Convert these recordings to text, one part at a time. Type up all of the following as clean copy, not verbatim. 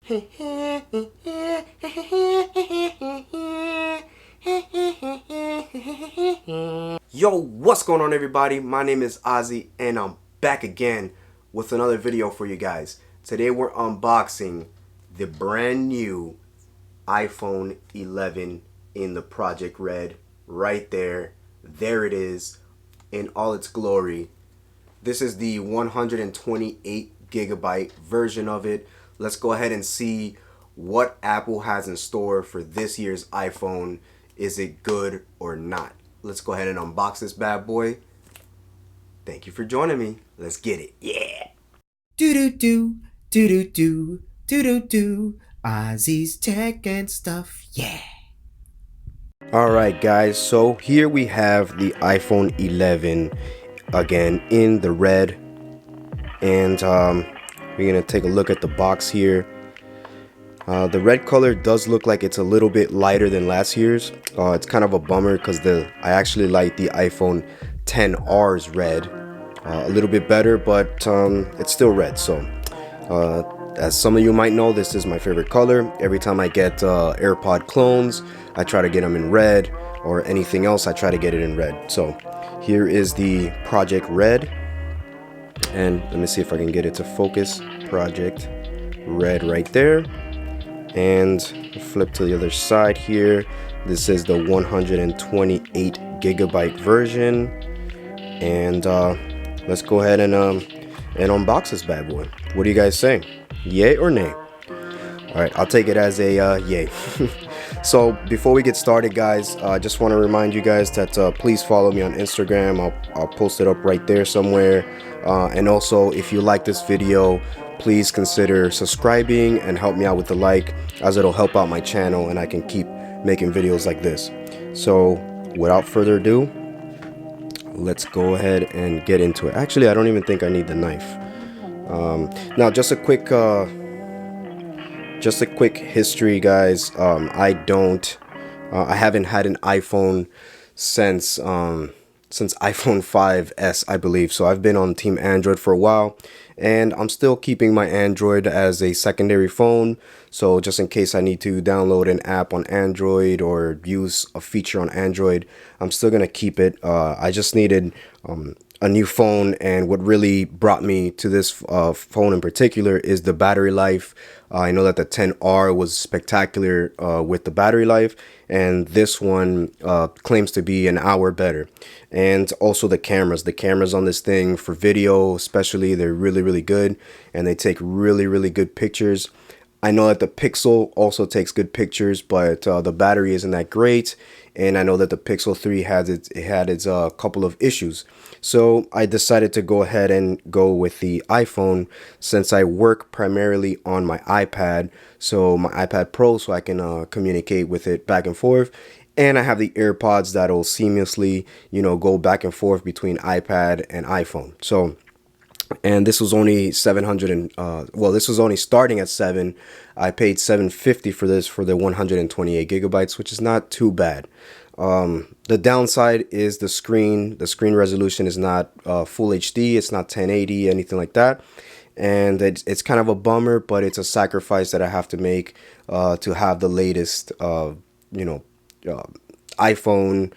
Yo, what's going on everybody? My name is Ozzy and I'm back again with another video for you guys. Today we're unboxing the brand new iPhone 11 in the Project Red. Right there. There it is in all its glory. This is the 128 gigabyte version of it. Let's go ahead and see what Apple has in store for this year's iPhone. Is it good or not? Let's go ahead and unbox this bad boy. Thank you for joining me. Let's get it. Yeah. Do-do-do, do-do-do, do-do-do, Ozzy's tech and stuff, yeah. Alright guys, so here we have the iPhone 11 again in the red. And we're going to take a look at the box here. The red color does look like it's a little bit lighter than last year's. It's kind of a bummer because I actually like the iPhone XR's red a little bit better, but it's still red. So as some of you might know, this is my favorite color. Every time I get AirPod clones, I try to get them in red, or anything else, I try to get it in red. So here is the Project Red, and let me see if I can get it to focus. Project Red right there. And flip to the other side here. This is the 128 gigabyte version, and let's go ahead and unbox this bad boy. What do you guys say? Yay or nay? All right, I'll take it as a yay. So before we get started, guys, I just want to remind you guys that please follow me on Instagram. I'll post it up right there somewhere. And also, if you like this video, please consider subscribing and help me out with the like, as it'll help out my channel and I can keep making videos like this. So without further ado, let's go ahead and get into it. Actually, I don't even think I need the knife. Now, just a quick history, guys. I haven't had an iPhone since iPhone 5S, I believe. So I've been on Team Android for a while, and I'm still keeping my Android as a secondary phone. So just in case I need to download an app on Android or use a feature on Android, I'm still gonna keep it. I just needed a new phone, and what really brought me to this phone in particular is the battery life. I know that the XR was spectacular with the battery life, and this one claims to be an hour better. And also the cameras on this thing for video especially, they're really good, and they take really good pictures. I know that the Pixel also takes good pictures, but the battery isn't that great. And I know that the Pixel 3 had its couple of issues. So I decided to go ahead and go with the iPhone, since I work primarily on my iPad. So my iPad Pro, so I can communicate with it back and forth. And I have the AirPods that'll seamlessly, go back and forth between iPad and iPhone. So, and this was only 700 and this was only starting at 7. I paid $750 for this, for the 128 gigabytes, which is not too bad. The downside is the screen resolution is not full HD. It's not 1080, anything like that, and it's kind of a bummer, but it's a sacrifice that I have to make to have the latest iPhone,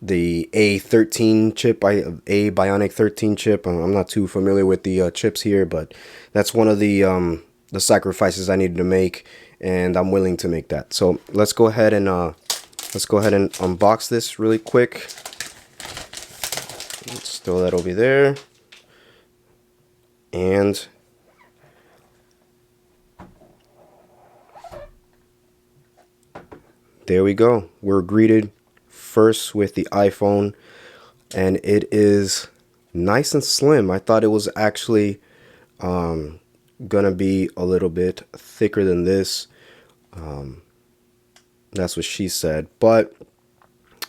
the A13 chip, A Bionic 13 chip. I'm not too familiar with the chips here, but that's one of the sacrifices I needed to make, and I'm willing to make that. So let's go ahead and unbox this really quick. Let's throw that over there, and there we go. We're greeted first with the iPhone, and it is nice and slim. I thought it was actually gonna be a little bit thicker than this. That's what she said, but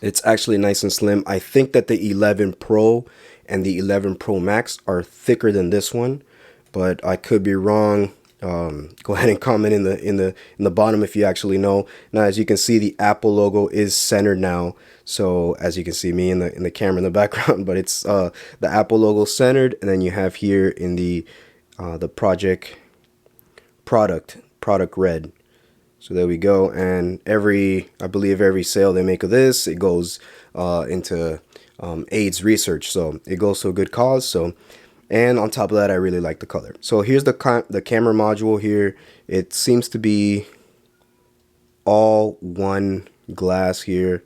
it's actually nice and slim. I think that the 11 Pro and the 11 Pro Max are thicker than this one, but I could be wrong. Go ahead and comment in the bottom if you actually know. Now, as you can see, the Apple logo is centered now. So as you can see me in the camera in the background, but it's the Apple logo centered, and then you have here in the product product red. So there we go. And I believe every sale they make of this, it goes into AIDS research. So it goes to a good cause. So, and on top of that, I really like the color. So here's the camera module here. It seems to be all one glass here.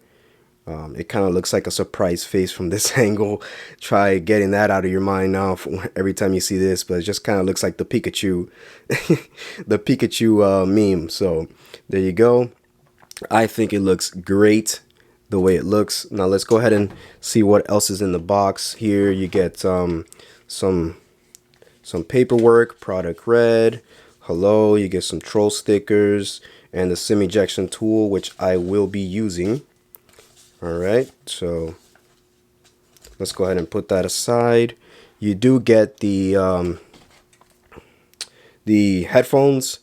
It kind of looks like a surprise face from this angle. Try getting that out of your mind now every time you see this, but it just kind of looks like the Pikachu, the Pikachu meme. So there you go. I think it looks great the way it looks. Now let's go ahead and see what else is in the box. Here you get some paperwork, product red. Hello, you get some troll stickers and the SIM ejection tool, which I will be using. Alright, so let's go ahead and put that aside. You do get the headphones.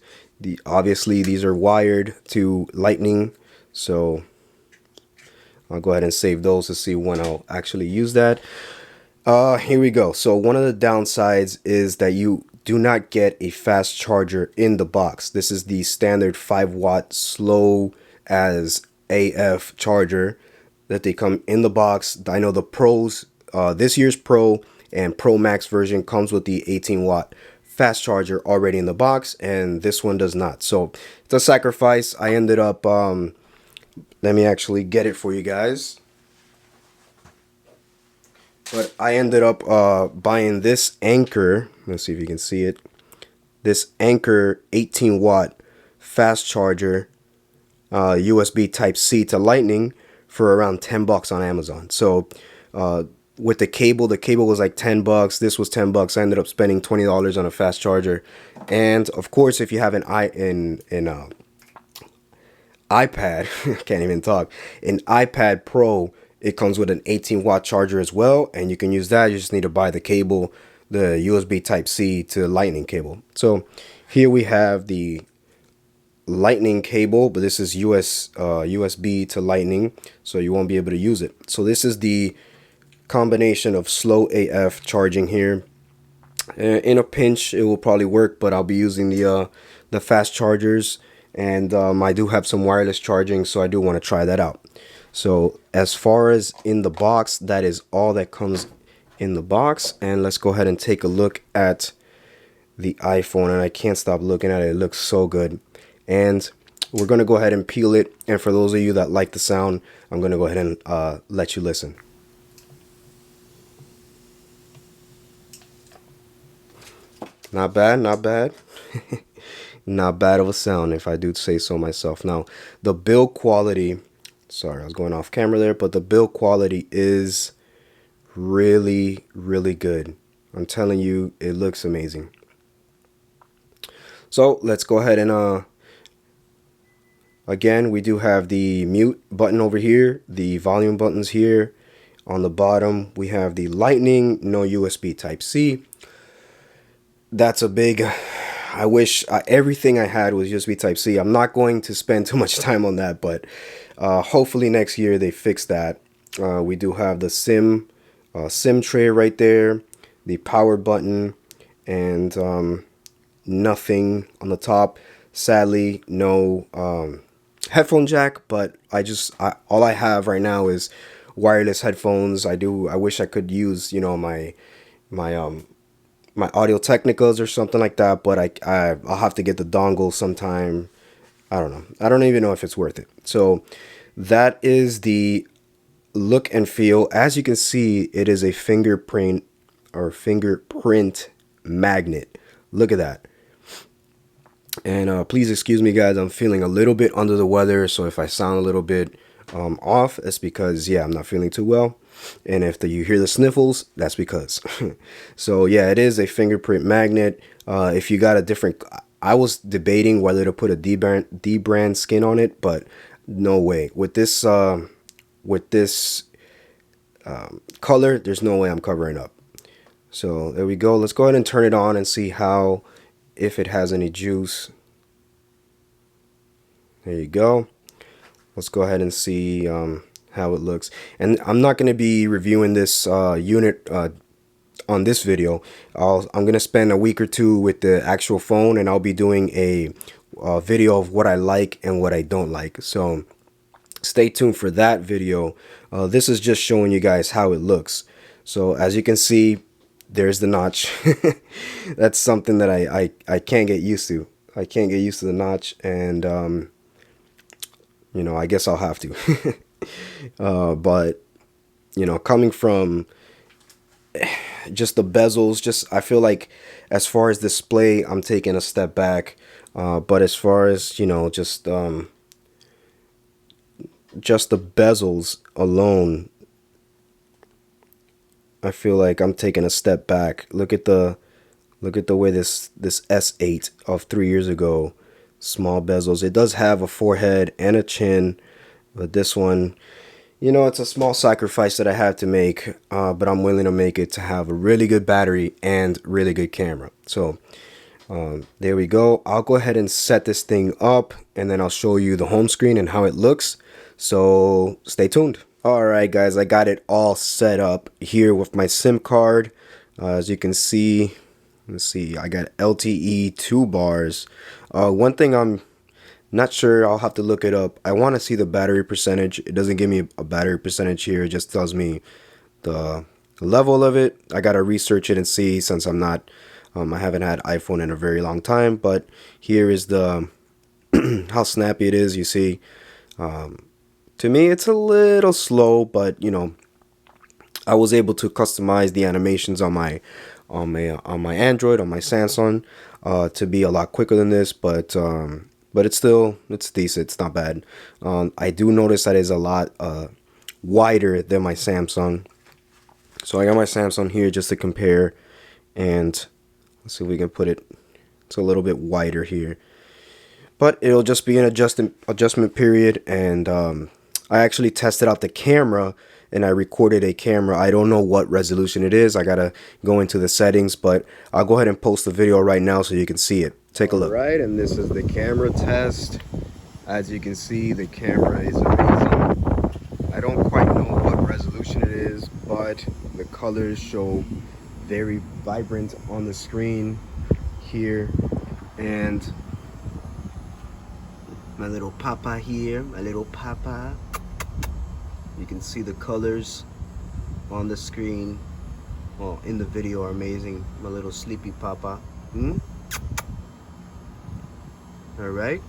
Obviously these are wired to lightning, so I'll go ahead and save those to see when I'll actually use that. Here we go. So one of the downsides is that you do not get a fast charger in the box. This is the standard 5-watt slow as AF charger that they come in the box. I know the Pros, this year's Pro and Pro Max version comes with the 18-watt fast charger already in the box, and this one does not. So it's a sacrifice. I ended up, let me actually get it for you guys. But I ended up buying this Anchor. Let's see if you can see it. This Anchor 18-watt fast charger, USB Type-C to Lightning, for around $10 on Amazon. So with the cable was like $10. This was $10. I ended up spending $20 on a fast charger. And of course, if you have an iPad, can't even talk, an iPad Pro, it comes with an 18-watt charger as well, and you can use that. You just need to buy the cable, the USB Type-C to Lightning cable. So here we have the Lightning cable, but this is USB to Lightning, so you won't be able to use it. So this is the combination of slow AF charging here. In a pinch, it will probably work, but I'll be using the fast chargers, and I do have some wireless charging, so I do want to try that out. So as far as in the box, that is all that comes in the box. And let's go ahead and take a look at the iPhone, and I can't stop looking at it. It looks so good. And we're going to go ahead and peel it. And for those of you that like the sound, I'm going to go ahead and let you listen. Not bad, not bad. Not bad of a sound, if I do say so myself. Now, the build quality, sorry, I was going off camera there, but the build quality is really, really good. I'm telling you, it looks amazing. So let's go ahead and again, we do have the mute button over here, the volume buttons here. On the bottom, we have the Lightning, no USB Type-C. That's a big, I wish everything I had was USB Type-C. I'm not going to spend too much time on that, but hopefully next year they fix that. We do have the SIM tray right there, the power button, and nothing on the top. Sadly, no headphone jack, but all I have right now is wireless headphones. I wish I could use, you know, my Audio Technicas or something like that, but I'll have to get the dongle sometime. I don't know. I don't even know if it's worth it. So that is the look and feel. As you can see, it is a fingerprint magnet. Look at that. And please excuse me, guys. I'm feeling a little bit under the weather, so if I sound a little bit off, it's because, yeah, I'm not feeling too well. And if you hear the sniffles, that's because. So yeah, it is a fingerprint magnet. If you got a different, I was debating whether to put a D-brand skin on it, but no way. With this color, there's no way I'm covering up. So there we go. Let's go ahead and turn it on and see if it has any juice. There you go. Let's go ahead and see how it looks. And I'm not going to be reviewing this unit on this video. I'm going to spend a week or two with the actual phone, and I'll be doing a video of what I like and what I don't like. So stay tuned for that video. This is just showing you guys how it looks. So as you can see, there's the notch. That's something that I can't get used to. I can't get used to the notch, and you know, I guess I'll have to. But you know, coming from just the bezels, just I feel like as far as display, I'm taking a step back. But as far as, you know, just the bezels alone, I feel like I'm taking a step back. Look at the way this S8 of 3 years ago, small bezels. It does have a forehead and a chin, but this one, you know, it's a small sacrifice that I have to make, but I'm willing to make it to have a really good battery and really good camera. So there we go. I'll go ahead and set this thing up, and then I'll show you the home screen and how it looks. So stay tuned. Alright guys, I got it all set up here with my SIM card. As you can see, let's see, I got LTE 2 bars. One thing I'm not sure, I'll have to look it up. I want to see the battery percentage. It doesn't give me a battery percentage here. It just tells me the level of it. I got to research it and see, since I'm not, I haven't had iPhone in a very long time. But here is the how snappy it is. You see, to me it's a little slow, but you know, I was able to customize the animations on my Android, on my Samsung, to be a lot quicker than this, but it's decent. It's not bad. I do notice that it's a lot wider than my Samsung. So I got my Samsung here just to compare, and let's see if we can put it. It's a little bit wider here, but it'll just be an adjustment period. And I actually tested out the camera, and I recorded a camera. I don't know what resolution it is. I gotta go into the settings, but I'll go ahead and post the video right now so you can see it. Take a look. Right, and this is the camera test. As you can see, the camera is amazing. I don't quite know what resolution it is, but the colors show very vibrant on the screen here. And my little papa here, my little papa. You can see the colors on the screen, well, in the video, are amazing. My little sleepy papa. All right.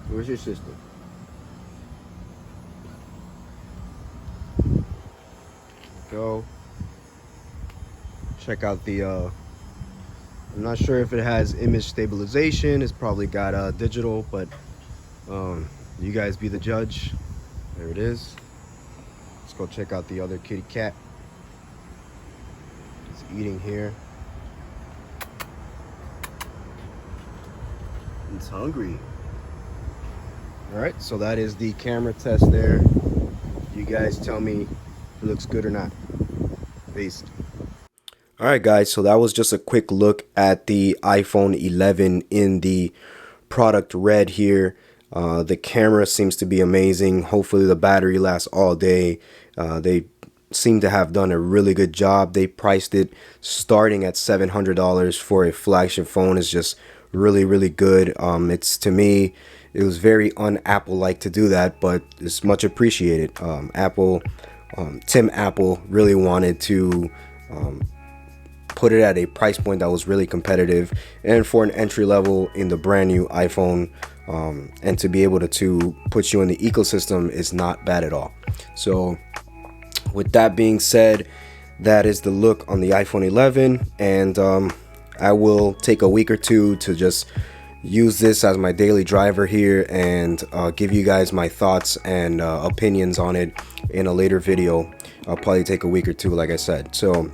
Where's your sister? Go. Check out the, I'm not sure if it has image stabilization. It's probably got digital, but you guys be the judge. There it is. Let's go check out the other kitty cat. It's eating here. It's hungry. Alright, so that is the camera test there. You guys tell me if it looks good or not. Peace. Alright guys, so that was just a quick look at the iPhone 11 in the product red here. The camera seems to be amazing. Hopefully the battery lasts all day. They seem to have done a really good job. They priced it starting at $700 for a flagship phone. Is just really good. It's, to me, it was very un-Apple like to do that, but it's much appreciated. Tim Apple really wanted to put it at a price point that was really competitive, and for an entry level in the brand new iPhone, and to be able to put you in the ecosystem is not bad at all. So with that being said, that is the look on the iPhone 11, and I will take a week or two to just use this as my daily driver here, and give you guys my thoughts and opinions on it in a later video. I'll probably take a week or two, like I said. So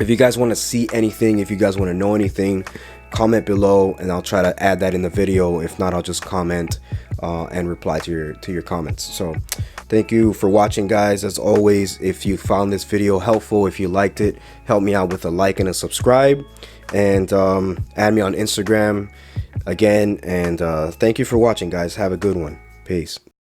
if you guys want to see anything, if you guys want to know anything, comment below and I'll try to add that in the video. If not, I'll just comment and reply to your comments. So thank you for watching, guys. As always, if you found this video helpful, if you liked it, help me out with a like and a subscribe, and add me on Instagram again. And thank you for watching, guys. Have a good one. Peace.